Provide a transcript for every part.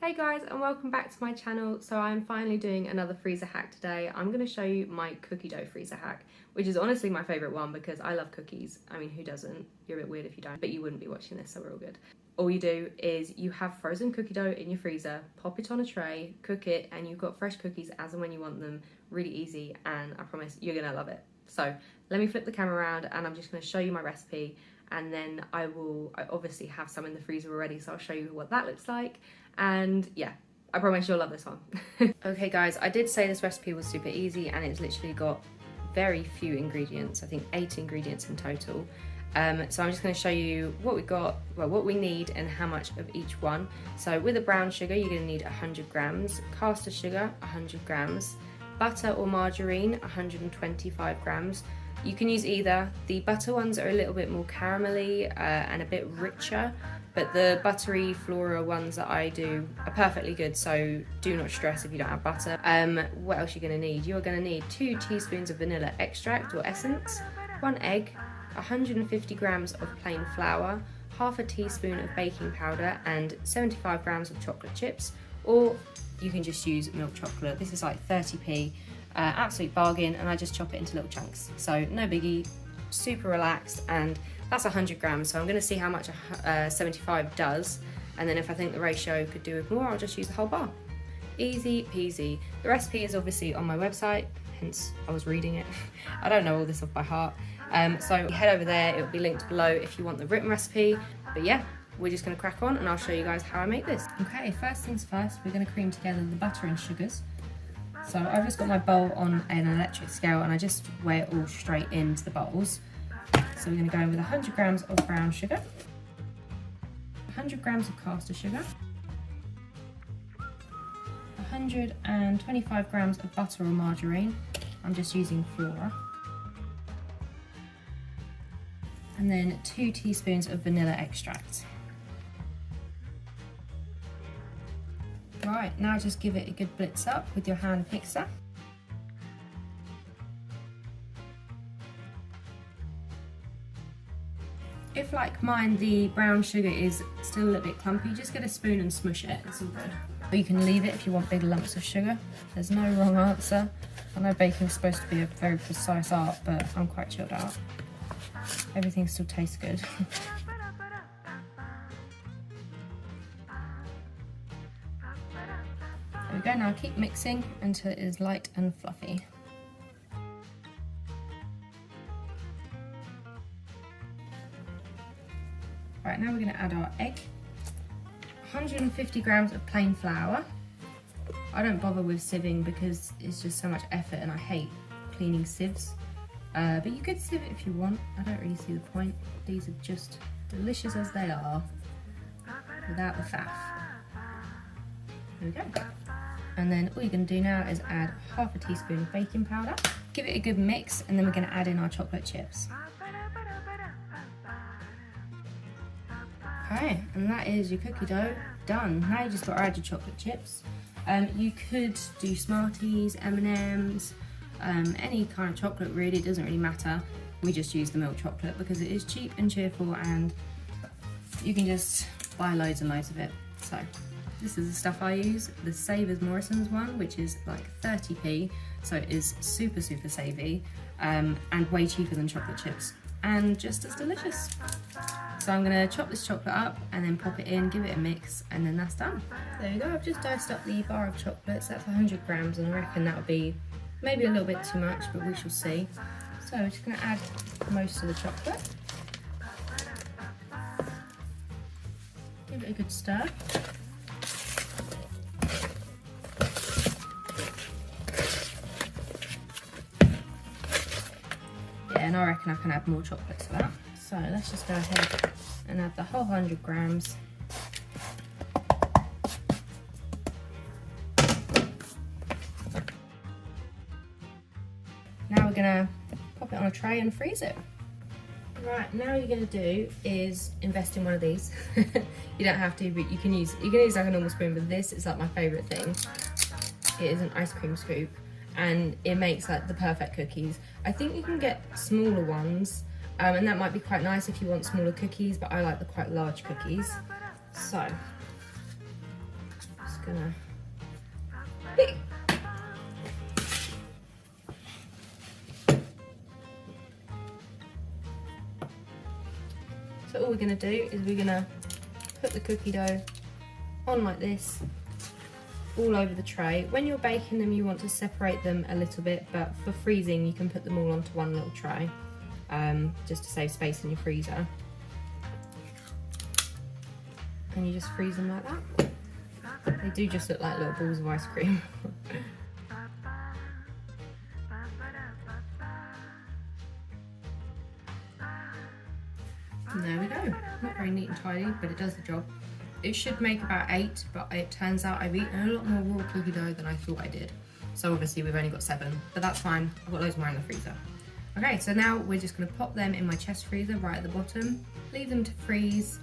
Hey guys, and welcome back to my channel. So I'm finally doing another freezer hack today. I'm going to show you my cookie dough freezer hack, which is honestly my favourite one because I love cookies. I mean, who doesn't? You're a bit weird if you don't, but you wouldn't be watching this, so we're all good. All you do is you have frozen cookie dough in your freezer, pop it on a tray, cook it, and you've got fresh cookies as and when you want them. Really easy, and I promise you're going to love it. So let me flip the camera around and I'm just going to show you my recipe, and then I obviously have some in the freezer already, so I'll show you what that looks like. And yeah, I promise you'll love this one. Okay guys, I did say this recipe was super easy and it's literally got very few ingredients. I think 8 ingredients in total. So I'm just going to show you what we got, well, what we need and how much of each one. So with the brown sugar, you're going to need 100 grams, caster sugar, 100 grams, butter or margarine, 125 grams. You can use either. The butter ones are a little bit more caramelly and a bit richer, but the buttery Flora ones that I do are perfectly good, so do not stress if you don't have butter. What else are you going to need? You're going to need 2 teaspoons of vanilla extract or essence, 1 egg, 150 grams of plain flour, half a teaspoon of baking powder, and 75 grams of chocolate chips, or you can just use milk chocolate. This is like 30p. Absolute bargain, and I just chop it into little chunks, so no biggie, super relaxed. And that's 100 grams, so I'm going to see how much 75 does, and then if I think the ratio could do with more, I'll just use the whole bar. Easy peasy. The recipe is obviously on my website, hence I was reading it. I don't know all this off by heart, so head over there, it will be linked below if you want the written recipe. But yeah, we're just going to crack on and I'll show you guys how I make this. Okay, first things first, we're going to cream together the butter and sugars. So I've just got my bowl on an electric scale and I just weigh it all straight into the bowls. So we're going to go in with 100 grams of brown sugar, 100 grams of caster sugar, 125 grams of butter or margarine, I'm just using Flora, and then 2 teaspoons of vanilla extract. Right, now just give it a good blitz up with your hand mixer. If, like mine, the brown sugar is still a little bit clumpy, just get a spoon and smush it, it's all good. Or you can leave it if you want big lumps of sugar. There's no wrong answer. I know baking is supposed to be a very precise art, but I'm quite chilled out. Everything still tastes good. There we go, now keep mixing until it is light and fluffy. Right, now we're going to add our egg, 150 grams of plain flour. I don't bother with sieving because it's just so much effort and I hate cleaning sieves. But you could sieve it if you want, I don't really see the point. These are just delicious as they are, without the faff. There we go. And then all you're going to do now is add half a teaspoon of baking powder. Give it a good mix, and then we're going to add in our chocolate chips. Okay, and that is your cookie dough done. Now you just got to add your chocolate chips. You could do Smarties, M&Ms, any kind of chocolate really, it doesn't really matter. We just use the milk chocolate because it is cheap and cheerful and you can just buy loads and loads of it. So this is the stuff I use, the Savers Morrison's one, which is like 30p, so it is super savvy, and way cheaper than chocolate chips, and just as delicious. So I'm going to chop this chocolate up and then pop it in, give it a mix, and then that's done. There you go, I've just diced up the bar of chocolates, that's 100 grams, and I reckon that would be maybe a little bit too much, but we shall see. So I'm just going to add most of the chocolate. Give it a good stir. And I reckon I can add more chocolate to that. So let's just go ahead and add the whole 100 grams. Now we're gonna pop it on a tray and freeze it. Right, now what you're gonna do is invest in one of these. You don't have to, but you can use like a normal spoon, but this is like my favorite thing. It is an ice cream scoop, and it makes like the perfect cookies. I think you can get smaller ones, and that might be quite nice if you want smaller cookies, but I like the quite large cookies. So, just just gonna... So all we're gonna do is we're gonna put the cookie dough on like this, all over the tray. When you're baking them, you want to separate them a little bit, but for freezing, you can put them all onto one little tray, just to save space in your freezer. And you just freeze them like that. They do just look like little balls of ice cream. And there we go. Not very neat and tidy, but it does the job. It should make about 8, but it turns out I've eaten a lot more raw cookie dough than I thought I did. So obviously we've only got 7, but that's fine. I've got loads more in the freezer. Okay, so now we're just gonna pop them in my chest freezer right at the bottom, leave them to freeze.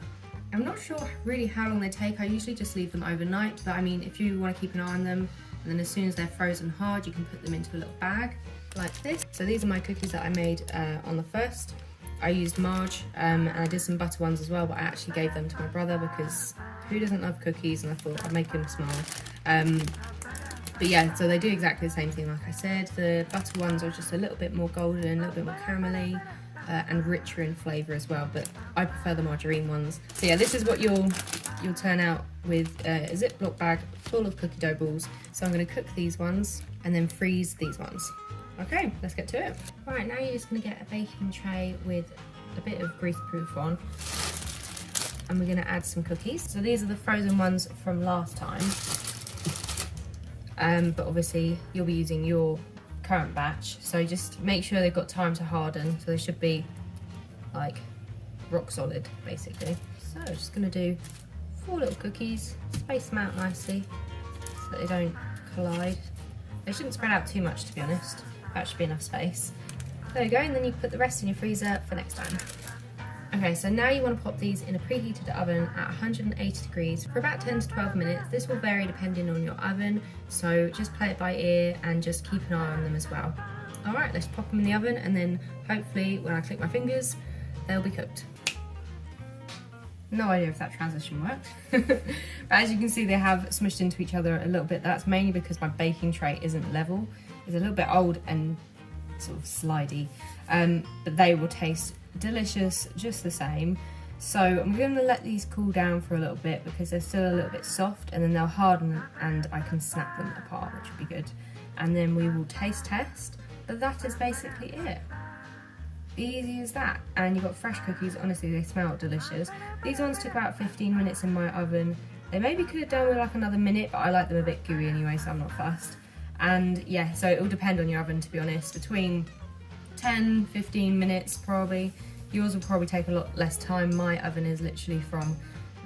I'm not sure really how long they take. I usually just leave them overnight, but I mean, if you wanna keep an eye on them, and then as soon as they're frozen hard, you can put them into a little bag like this. So these are my cookies that I made on the 1st. I used Marge, and I did some butter ones as well, but I actually gave them to my brother because who doesn't love cookies, and I thought I'd make him smile. But yeah, so they do exactly the same thing like I said. The butter ones are just a little bit more golden, a little bit more caramelly, and richer in flavour as well, but I prefer the margarine ones. So yeah, this is what you'll turn out with a Ziploc bag full of cookie dough balls. So I'm going to cook these ones and then freeze these ones. Okay, let's get to it. Right, now you're just going to get a baking tray with a bit of greaseproof on, and we're going to add some cookies. So these are the frozen ones from last time, but obviously you'll be using your current batch, so just make sure they've got time to harden. So they should be like rock solid basically. So just going to do 4 little cookies, space them out nicely so that they don't collide. They shouldn't spread out too much, to be honest. That should be enough space. There you go, and then you can put the rest in your freezer for next time. Okay, so now you want to pop these in a preheated oven at 180 degrees for about 10 to 12 minutes. This will vary depending on your oven, so just play it by ear and just keep an eye on them as well. Alright, let's pop them in the oven, and then hopefully when I click my fingers, they'll be cooked. No idea if that transition worked. But as you can see, they have smushed into each other a little bit. That's mainly because my baking tray isn't level. It's a little bit old and sort of slidey, but they will taste delicious just the same. So I'm going to let these cool down for a little bit because they're still a little bit soft, and then they'll harden and I can snap them apart, which would be good. And then we will taste test, but that is basically it. Easy as that. And you've got fresh cookies. Honestly, they smell delicious. These ones took about 15 minutes in my oven. They maybe could have done with like another minute, but I like them a bit gooey anyway, so I'm not fussed. And yeah, so it will depend on your oven, to be honest. Between 10-15 minutes probably. Yours will probably take a lot less time. My oven is literally from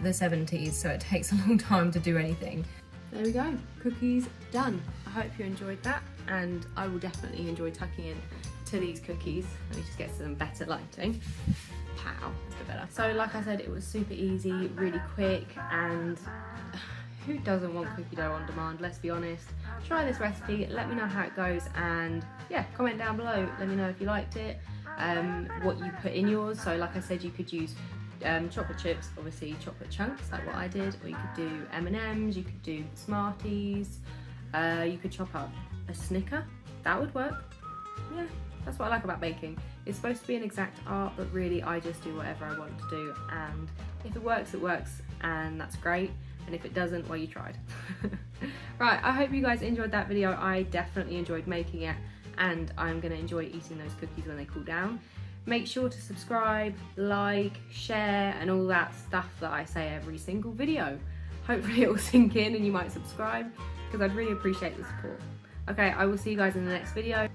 the 70s, so it takes a long time to do anything. There we go, cookies done. I hope you enjoyed that, and I will definitely enjoy tucking in to these cookies. Let me just get some better lighting. Pow, that's a bit better. So like I said, it was super easy, really quick, and who doesn't want cookie dough on demand, let's be honest. Try this recipe, let me know how it goes, and yeah, comment down below, let me know if you liked it, what you put in yours. So like I said, you could use chocolate chips, obviously chocolate chunks like what I did, or you could do M&Ms, you could do Smarties, you could chop up a Snicker, that would work. Yeah, that's what I like about baking. It's supposed to be an exact art, but really I just do whatever I want to do, and if it works, and that's great. And if it doesn't, well, you tried. Right, I hope you guys enjoyed that video. I definitely enjoyed making it, and I'm gonna enjoy eating those cookies when they cool down. Make sure to subscribe, like, share, and all that stuff that I say every single video. Hopefully it will sink in and you might subscribe, because I'd really appreciate the support. Okay, I will see you guys in the next video.